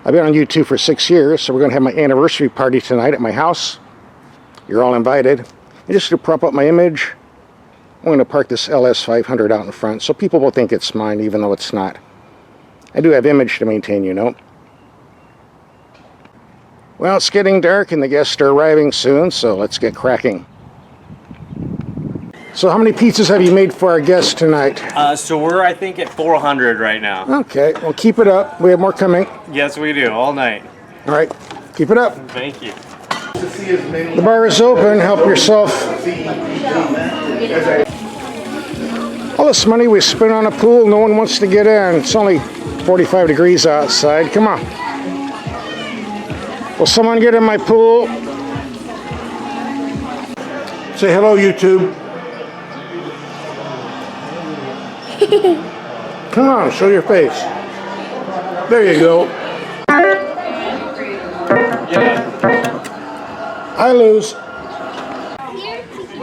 I've been on YouTube for 6 years, so we're going to have my anniversary party tonight at my house. You're all invited. And just to prop up my image, I'm going to park this LS500 out in front so people will think it's mine even though it's not. I do have image to maintain, you know. Well, it's getting dark and the guests are arriving soon, so let's get cracking. So how many pizzas have you made for our guests tonight? So we're, I think, at 400 right now. Okay, well keep it up. We have more coming. Yes, we do, all night. All right, keep it up. Thank you. The bar is open, help yourself. All this money we spent on a pool, no one wants to get in. It's only 45 degrees outside, come on. Will someone get in my pool? Say hello, YouTube. Come on, show your face. There you go. I lose.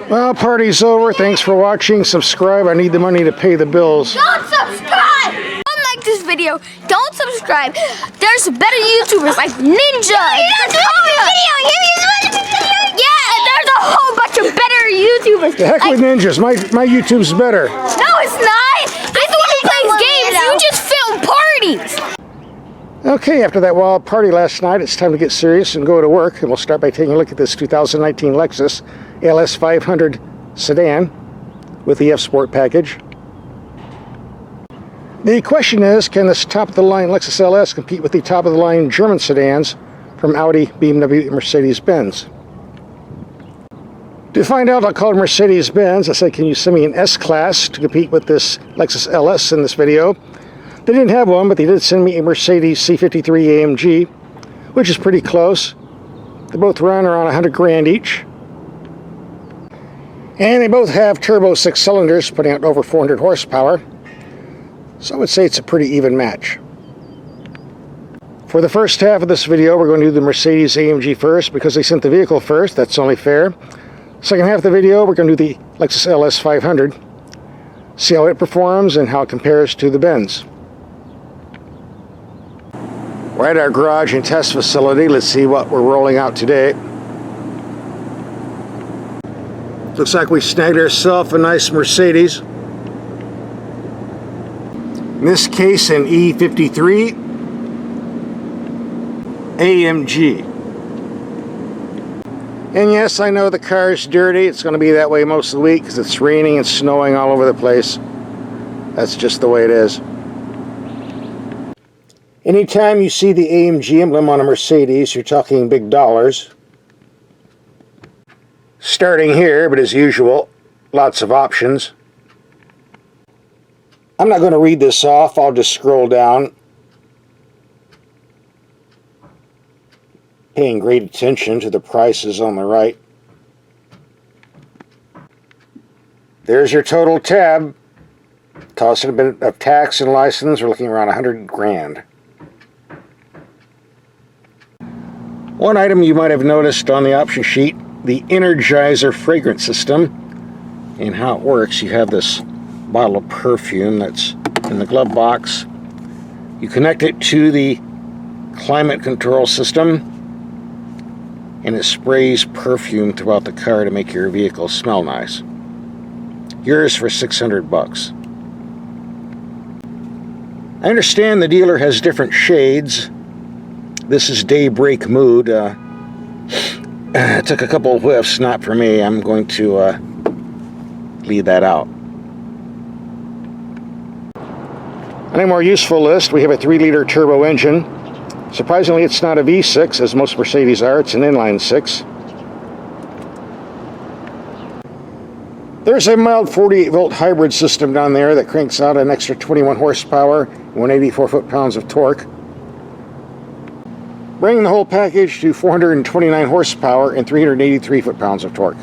Well, party's over. Thanks for watching. Subscribe. I need the money to pay the bills. Don't subscribe! Don't like this video. Don't subscribe. There's better YouTubers like Ninja. Yeah, there's a whole bunch of better YouTubers. The heck with ninjas. My YouTube's better. No, it's not. I'm the one who plays games. You just film parties. Okay, after that wild party last night, it's time to get serious and go to work. And we'll start by taking a look at this 2019 Lexus LS500 sedan with the F-Sport package. The question is, can this top-of-the-line Lexus LS compete with the top-of-the-line German sedans from Audi, BMW, and Mercedes-Benz? To find out, I called Mercedes-Benz. I said, can you send me an S-Class to compete with this Lexus LS in this video? They didn't have one, but they did send me a Mercedes C53 AMG, which is pretty close. They both run around 100 grand each. And they both have turbo 6 cylinders, putting out over 400 horsepower. So I would say it's a pretty even match. For the first half of this video, we're going to do the Mercedes AMG first, because they sent the vehicle first. That's only fair. Second half of the video, we're going to do the Lexus LS500. See how it performs and how it compares to the Benz. We're at our garage and test facility. Let's see what we're rolling out today. Looks like we snagged ourselves a nice Mercedes. In this case, an E53 AMG. And yes, I know the car is dirty. It's going to be that way most of the week because it's raining and snowing all over the place. That's just the way it is. Anytime you see the AMG emblem on a Mercedes, you're talking big dollars. Starting here, but as usual, lots of options. I'm not going to read this off. I'll just scroll down. Paying great attention to the prices on the right. There's your total tab. Toss in a bit of tax and license. We're looking around 100 grand. One item you might have noticed on the option sheet, the Energizer fragrance system, and how it works. You have this bottle of perfume that's in the glove box. You connect it to the climate control system, and it sprays perfume throughout the car to make your vehicle smell nice. Yours for 600 bucks. I understand the dealer has different shades. This is daybreak mood. Took a couple of whiffs, not for me. I'm going to leave that out. On a more useful list, we have a 3-liter turbo engine. Surprisingly, it's not a V6, as most Mercedes are. It's an inline 6. There's a mild 48-volt hybrid system down there that cranks out an extra 21 horsepower and 184 foot-pounds of torque, bringing the whole package to 429 horsepower and 383 foot-pounds of torque.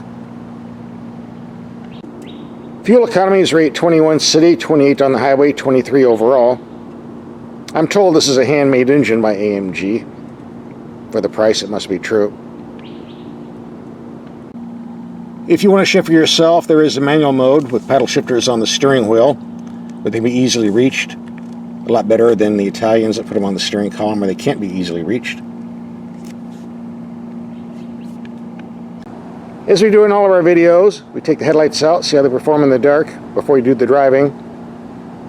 Fuel economies rate 21 city, 28 on the highway, 23 overall. I'm told this is a handmade engine by AMG. For the price, it must be true. If you want to shift for yourself, there is a manual mode with paddle shifters on the steering wheel, but they can be easily reached. A lot better than the Italians that put them on the steering column where they can't be easily reached. As we do in all of our videos, we take the headlights out, see how they perform in the dark before we do the driving.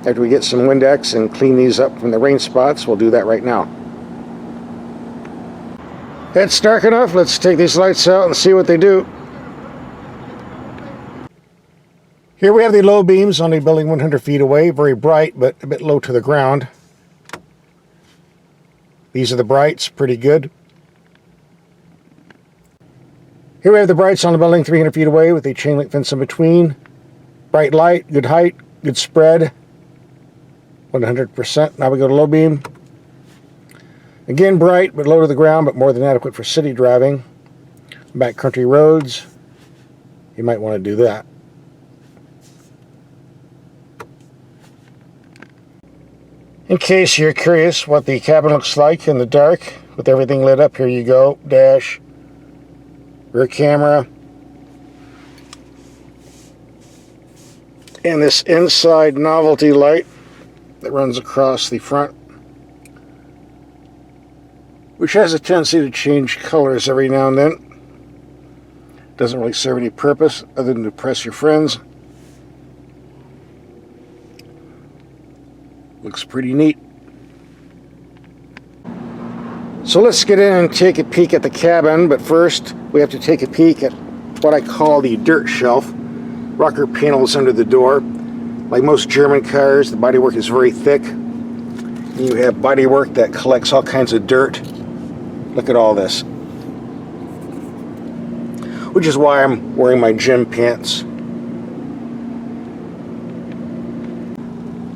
After we get some Windex and clean these up from the rain spots, we'll do that right now. It's dark enough, let's take these lights out and see what they do. Here we have the low beams, only building 100 feet away, very bright but a bit low to the ground. These are the brights, pretty good. Here we have the brights on the building 300 feet away with a chain link fence in between. Bright light, good height, good spread, 100%. Now we go to low beam. Again bright but low to the ground, but more than adequate for city driving. Backcountry roads, you might want to do that. In case you're curious what the cabin looks like in the dark with everything lit up, here you go. Dash, rear camera, and this inside novelty light that runs across the front, which has a tendency to change colors every now and then. Doesn't really serve any purpose other than to impress your friends. Looks pretty neat. So let's get in and take a peek at the cabin, but first we have to take a peek at what I call the dirt shelf. Rocker panels under the door. Like most German cars, the bodywork is very thick. You have bodywork that collects all kinds of dirt. Look at all this. Which is why I'm wearing my gym pants.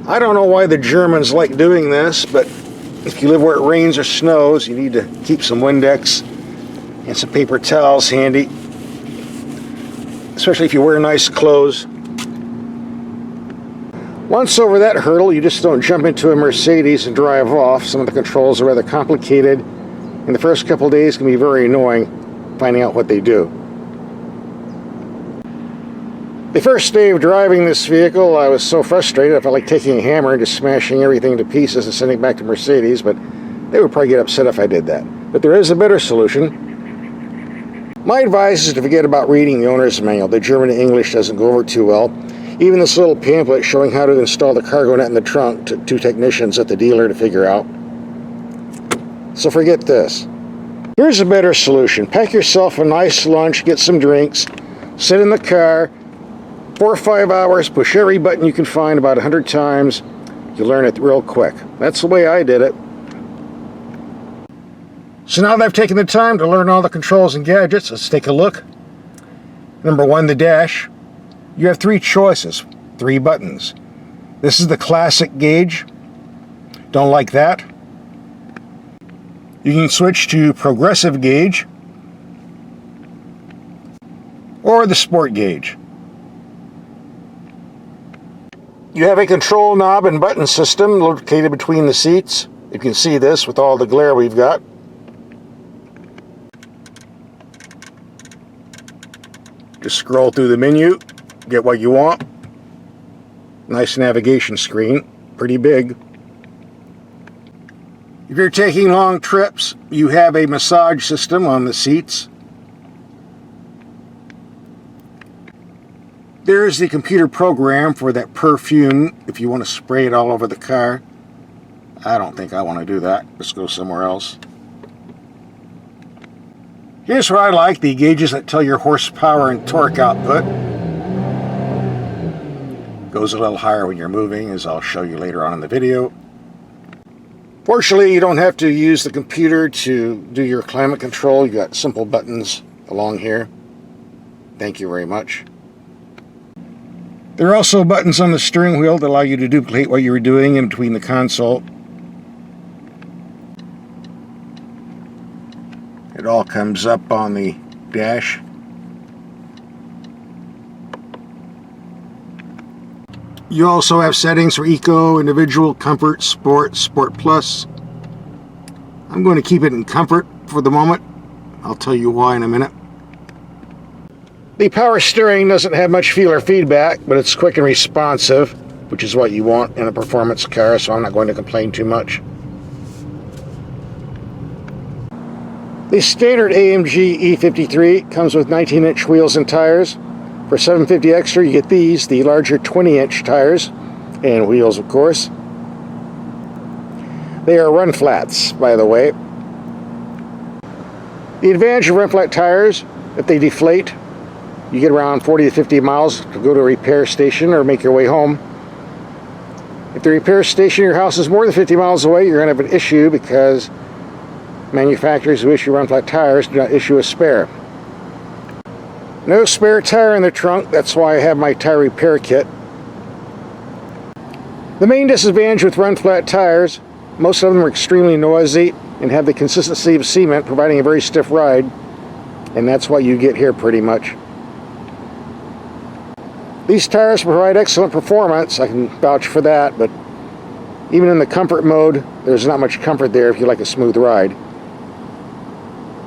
I don't know why the Germans like doing this, but if you live where it rains or snows, you need to keep some Windex and some paper towels handy, especially if you wear nice clothes. Once over that hurdle, you just don't jump into a Mercedes and drive off. Some of the controls are rather complicated, and the first couple of days can be very annoying finding out what they do. The first day of driving this vehicle, I was so frustrated I felt like taking a hammer and just smashing everything to pieces and sending it back to Mercedes, but they would probably get upset if I did that. But there is a better solution. My advice is to forget about reading the owner's manual. The German and English doesn't go over too well. Even this little pamphlet showing how to install the cargo net in the trunk took 2 technicians at the dealer to figure out. So forget this. Here's a better solution. Pack yourself a nice lunch, get some drinks, sit in the car, 4 or 5 hours, push every button you can find about 100 times. You'll learn it real quick. That's the way I did it. So now that I've taken the time to learn all the controls and gadgets, let's take a look. Number 1, the dash. You have 3 choices, 3 buttons. This is the classic gauge. Don't like that. You can switch to progressive gauge or the sport gauge. You have a control knob and button system located between the seats. You can see this with all the glare we've got. Just scroll through the menu, get what you want. Nice navigation screen, pretty big. If you're taking long trips, you have a massage system on the seats. There's the computer program for that perfume if you want to spray it all over the car. I don't think I want to do that. Let's go somewhere else. Here's what I like, the gauges that tell your horsepower and torque output. Goes a little higher when you're moving, as I'll show you later on in the video. Fortunately, you don't have to use the computer to do your climate control. You've got simple buttons along here. Thank you very much. There are also buttons on the steering wheel that allow you to duplicate what you were doing in between the console. It all comes up on the dash. You also have settings for Eco, Individual, Comfort, Sport, Sport Plus. I'm going to keep it in Comfort for the moment. I'll tell you why in a minute. The power steering doesn't have much feel or feedback, but it's quick and responsive. which is what you want in a performance car, so I'm not going to complain too much. The standard AMG E53 comes with 19-inch wheels and tires. For $750 extra, you get these, the larger 20-inch tires and wheels, of course. They are run flats, by the way. The advantage of run flat tires, if they deflate, you get around 40 to 50 miles to go to a repair station or make your way home. If the repair station in your house is more than 50 miles away, you're going to have an issue because manufacturers who issue run flat tires do not issue a spare. No spare tire in the trunk, that's why I have my tire repair kit. The main disadvantage with run flat tires, most of them are extremely noisy and have the consistency of cement, providing a very stiff ride, and that's what you get here pretty much. These tires provide excellent performance, I can vouch for that, but even in the comfort mode, there's not much comfort there if you like a smooth ride.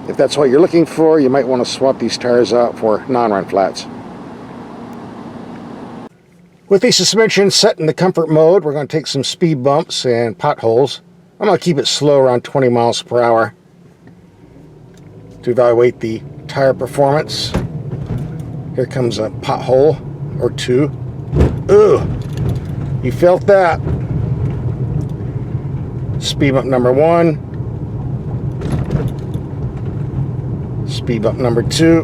If that's what you're looking for, you might want to swap these tires out for non-run flats. With the suspension set in the comfort mode, we're going to take some speed bumps and potholes. I'm going to keep it slow, around 20 miles per hour, to evaluate the tire performance. Here comes a pothole or two. Ooh, you felt that. Speed bump number 1. Speed bump number 2.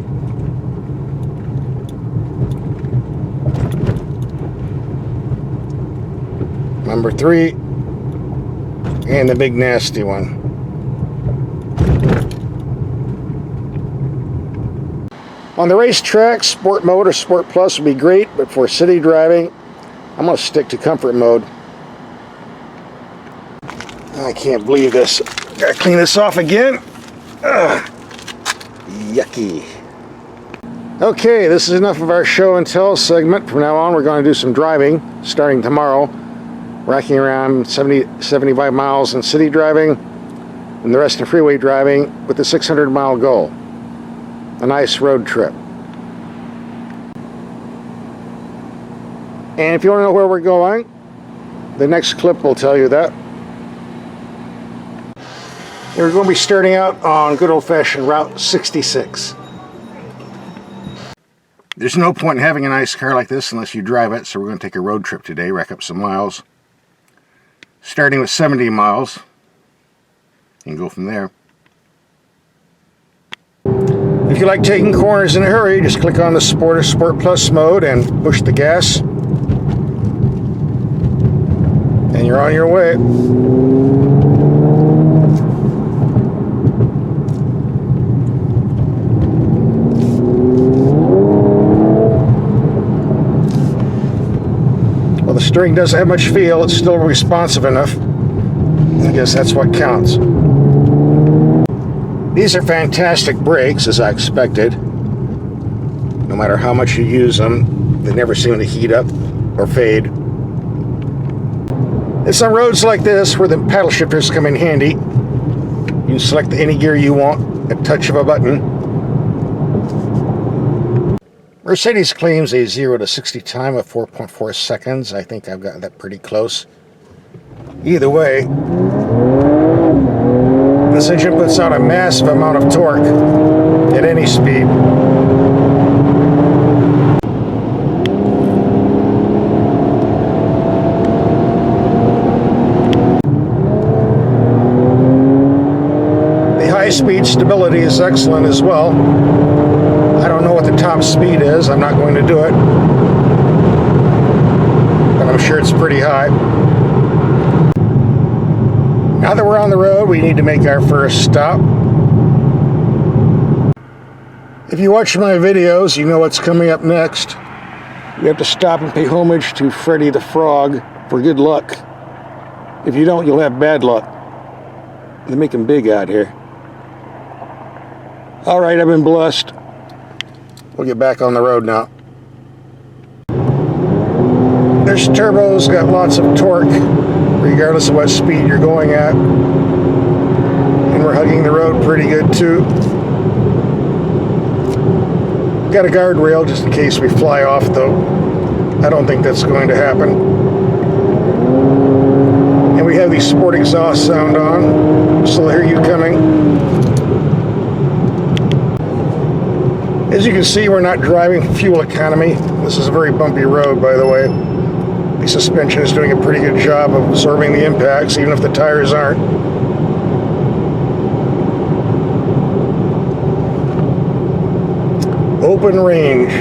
Number 3. And the big nasty one. On the racetrack, Sport Mode or Sport Plus would be great, but for city driving, I'm going to stick to Comfort Mode. I can't believe this. Gotta clean this off again. Ugh. Yucky. Okay, this is enough of our show and tell segment. From now on, we're going to do some driving, starting tomorrow. Racking around 75 miles in city driving, and the rest in freeway driving with a 600-mile goal. A nice road trip. And if you want to know where we're going, the next clip will tell you that. We're going to be starting out on good old-fashioned Route 66. There's no point in having a nice car like this unless you drive it, so we're going to take a road trip today, rack up some miles. Starting with 70 miles. You can go from there. If you like taking corners in a hurry, just click on the Sport or Sport Plus mode and push the gas. And you're on your way. Well, the steering doesn't have much feel, it's still responsive enough. I guess that's what counts. These are fantastic brakes, as I expected. No matter how much you use them, they never seem to heat up or fade. It's on roads like this where the paddle shifters come in handy. You can select any gear you want at the touch of a button. Mercedes claims a 0 to 60 time of 4.4 seconds. I think I've got that pretty close. Either way, this engine puts out a massive amount of torque at any speed. The high-speed stability is excellent as well. I don't know what the top speed is. I'm not going to do it. But I'm sure it's pretty high. Now that we're on the road, we need to make our first stop. If you watch my videos, you know what's coming up next. You have to stop and pay homage to Freddy the Frog for good luck. If you don't, you'll have bad luck. They make them big out here. Alright, I've been blessed. We'll get back on the road now. This turbo's got lots of torque, regardless of what speed you're going at. And we're hugging the road pretty good too. Got a guardrail just in case we fly off though. I don't think that's going to happen. And we have the sport exhaust sound on. Still hear you coming. As you can see, we're not driving fuel economy. This is a very bumpy road, by the way. The suspension is doing a pretty good job of absorbing the impacts, even if the tires aren't. Open range.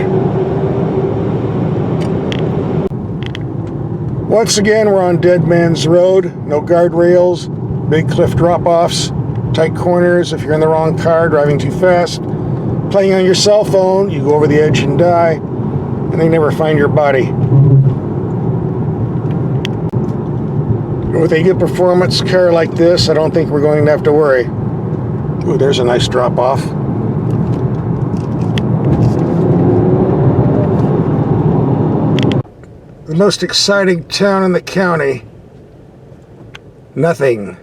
Once again, we're on Dead Man's Road. No guardrails, big cliff drop-offs, tight corners if you're in the wrong car, driving too fast. Playing on your cell phone, you go over the edge and die, and they never find your body. With a good performance car like this, I don't think we're going to have to worry. Ooh, there's a nice drop-off. The most exciting town in the county. Nothing.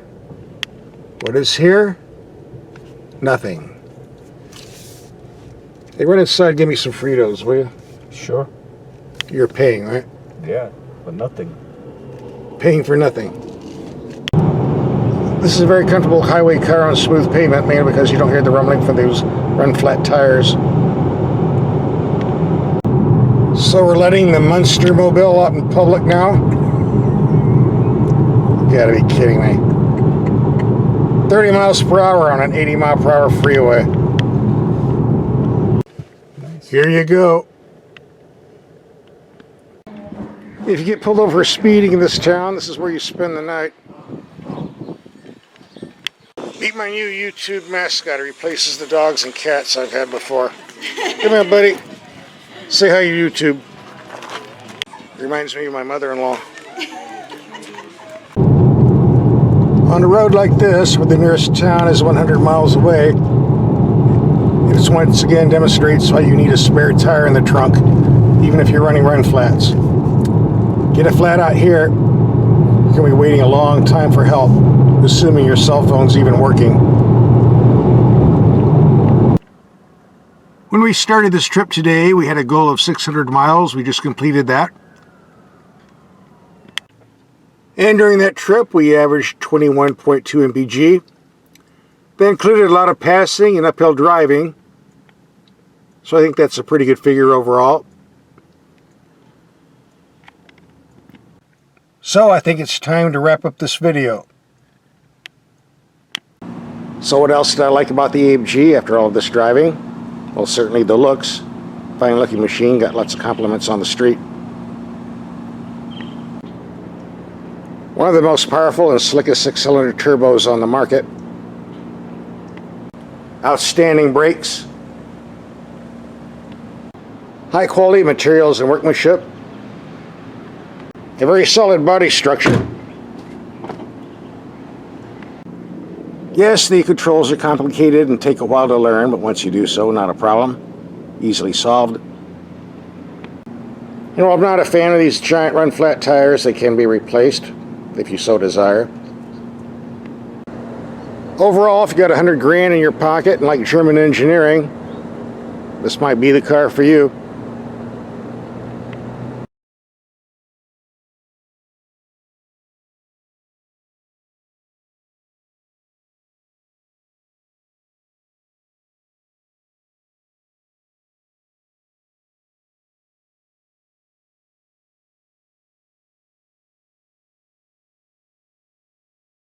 What is here? Nothing. Hey, run inside and give me some Fritos, will you? Sure. You're paying, right? Yeah, but nothing. Paying for nothing. This is a very comfortable highway car on smooth pavement, mainly because you don't hear the rumbling from those run-flat tires. So we're letting the Munster Mobile out in public now? You gotta be kidding me. 30 miles per hour on an 80 mile per hour freeway. Here you go. If you get pulled over for speeding in this town, this is where you spend the night. Meet my new YouTube mascot. It replaces the dogs and cats I've had before. Come here, buddy. Say hi to YouTube. Reminds me of my mother-in-law. On a road like this, where the nearest town is 100 miles away, it just once again demonstrates why you need a spare tire in the trunk, even if you're running run flats. Get a flat out here, you're going to be waiting a long time for help, assuming your cell phone's even working. When we started this trip today, we had a goal of 600 miles. We just completed that. And during that trip, we averaged 21.2 mpg. That included a lot of passing and uphill driving. So I think that's a pretty good figure overall. So I think it's time to wrap up this video. So what else did I like about the AMG after all of this driving? Well, certainly the looks. Fine looking machine, got lots of compliments on the street. One of the most powerful and slickest 6-cylinder turbos on the market. Outstanding brakes. High quality materials and workmanship. A very solid body structure. Yes, the controls are complicated and take a while to learn, but once you do so, not a problem. Easily solved. You know, I'm not a fan of these giant run-flat tires. They can be replaced if you so desire. Overall, if you got 100 grand in your pocket and like German engineering, this might be the car for you.